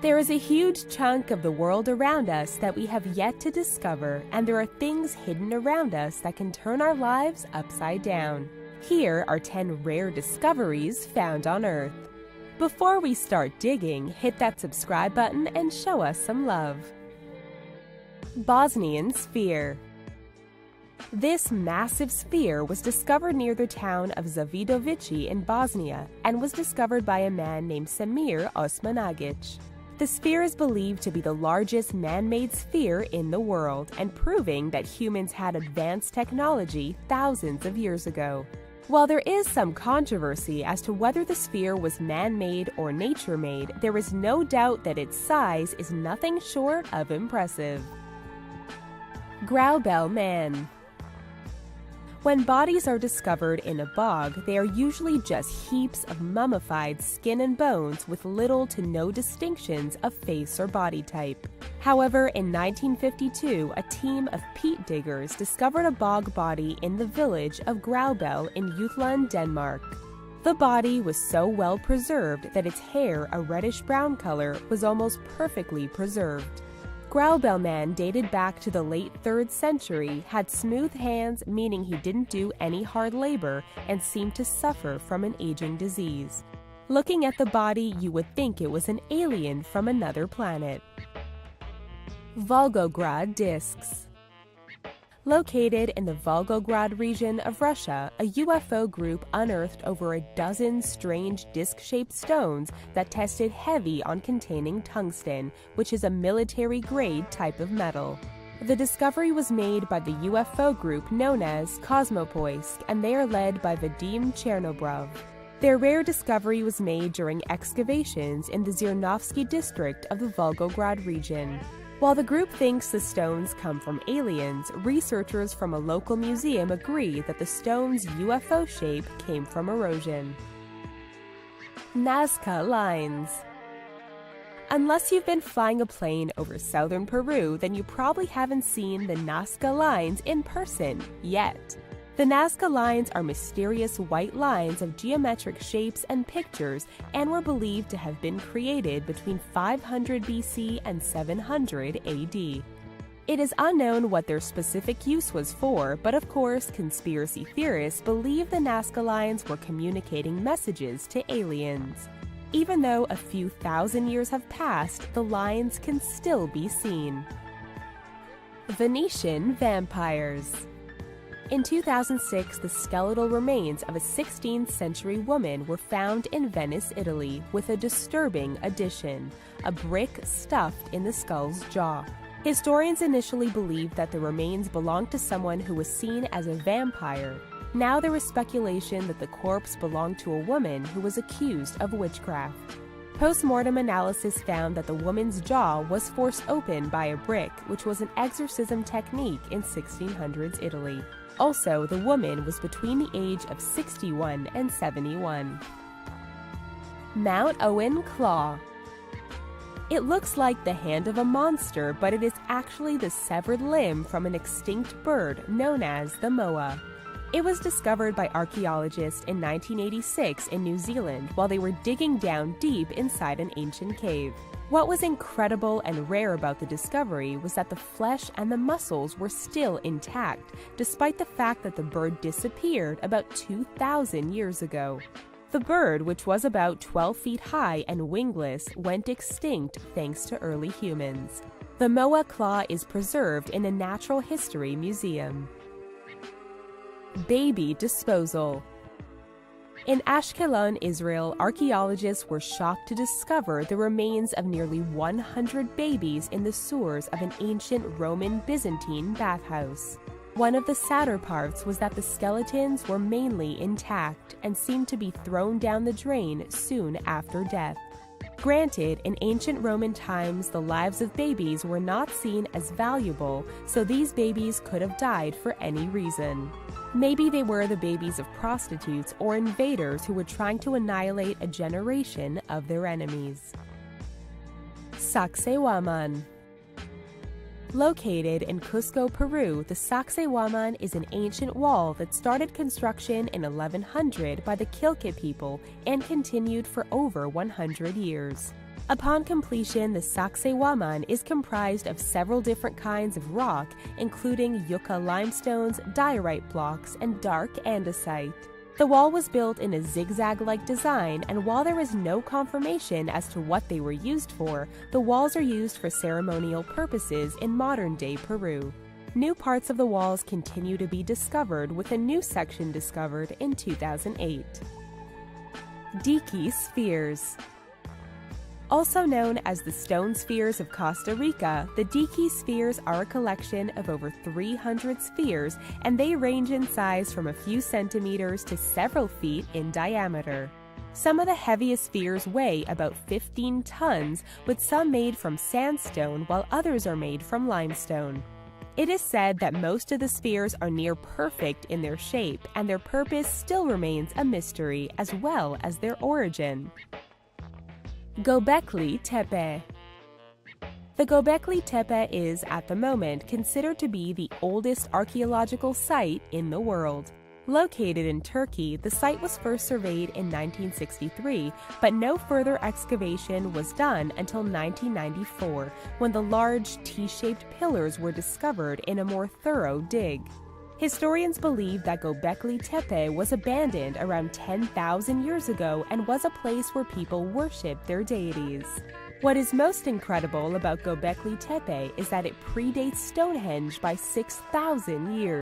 There is a huge chunk of the world around us that we have yet to discover, and there are things hidden around us that can turn our lives upside down. Here are 10 rare discoveries found on Earth. Before we start digging, hit that subscribe button and show us some love. Bosnian Sphere. This massive sphere was discovered near the town of Zavidovići in Bosnia and was discovered by a man named Semir Osmanagić. The sphere is believed to be the largest man-made sphere in the world and proving that humans had advanced technology thousands of years ago. While there is some controversy as to whether the sphere was man-made or nature-made, there is no doubt that its size is nothing short of impressive. Graubel Man. When bodies are discovered in a bog, they are usually just heaps of mummified skin and bones with little to no distinctions of face or body type. However, in 1952, a team of peat diggers discovered a bog body in the village of Graubel in Jutland, Denmark. The body was so well preserved that its hair, a reddish-brown color, was almost perfectly preserved. Graubel Man dated back to the late 3rd century, had smooth hands, meaning he didn't do any hard labor, and seemed to suffer from an aging disease. Looking at the body, you would think it was an alien from another planet. Volgograd Discs. Located in the Volgograd region of Russia, a UFO group unearthed over a dozen strange disc-shaped stones that tested heavy on containing tungsten, which is a military-grade type of metal. The discovery was made by the UFO group known as Kosmopoisk, and they are led by Vadim Chernobrov. Their rare discovery was made during excavations in the Zhirnovsky district of the Volgograd region. While the group thinks the stones come from aliens, researchers from a local museum agree that the stone's UFO shape came from erosion. Nazca Lines. Unless you've been flying a plane over southern Peru, then you probably haven't seen the Nazca Lines in person yet. The Nazca Lines are mysterious white lines of geometric shapes and pictures and were believed to have been created between 500 BC and 700 AD. It is unknown what their specific use was for, but of course conspiracy theorists believe the Nazca Lines were communicating messages to aliens. Even though a few thousand years have passed, the lines can still be seen. Venetian Vampires. In 2006, the skeletal remains of a 16th century woman were found in Venice, Italy, with a disturbing addition: a brick stuffed in the skull's jaw. Historians initially believed that the remains belonged to someone who was seen as a vampire. Now there is speculation that the corpse belonged to a woman who was accused of witchcraft. Post-mortem analysis found that the woman's jaw was forced open by a brick, which was an exorcism technique in 1600s Italy. Also, the woman was between the age of 61 and 71. Mount Owen Claw. It looks like the hand of a monster, but it is actually the severed limb from an extinct bird known as the moa. It was discovered by archaeologists in 1986 in New Zealand while they were digging down deep inside an ancient cave. What was incredible and rare about the discovery was that the flesh and the muscles were still intact, despite the fact that the bird disappeared about 2,000 years ago. The bird, which was about 12 feet high and wingless, went extinct thanks to early humans. The moa claw is preserved in a natural history museum. Baby disposal. In Ashkelon, Israel, archaeologists were shocked to discover the remains of nearly 100 babies in the sewers of an ancient Roman Byzantine bathhouse. One of the sadder parts was that the skeletons were mainly intact and seemed to be thrown down the drain soon after death. Granted, in ancient Roman times, the lives of babies were not seen as valuable, so these babies could have died for any reason. Maybe they were the babies of prostitutes or invaders who were trying to annihilate a generation of their enemies. Sacsayhuaman. Located in Cusco, Peru, the Sacsayhuaman is an ancient wall that started construction in 1100 by the Quilca people and continued for over 100 years. Upon completion, the Sacsayhuaman is comprised of several different kinds of rock, including yucca limestones, diorite blocks, and dark andesite. The wall was built in a zigzag-like design, and while there is no confirmation as to what they were used for, the walls are used for ceremonial purposes in modern-day Peru. New parts of the walls continue to be discovered, with a new section discovered in 2008. Dique spheres. Also known as the stone spheres of Costa Rica, the Dique spheres are a collection of over 300 spheres, and they range in size from a few centimeters to several feet in diameter. Some of the heaviest spheres weigh about 15 tons, with some made from sandstone while others are made from limestone. It is said that most of the spheres are near perfect in their shape, and their purpose still remains a mystery, as well as their origin. Göbekli Tepe. The Göbekli Tepe is, at the moment, considered to be the oldest archaeological site in the world. Located in Turkey, the site was first surveyed in 1963, but no further excavation was done until 1994, when the large T-shaped pillars were discovered in a more thorough dig. Historians believe that Göbekli Tepe was abandoned around 10,000 years ago and was a place where people worshipped their deities. What is most incredible about Göbekli Tepe is that it predates Stonehenge by 6,000 years.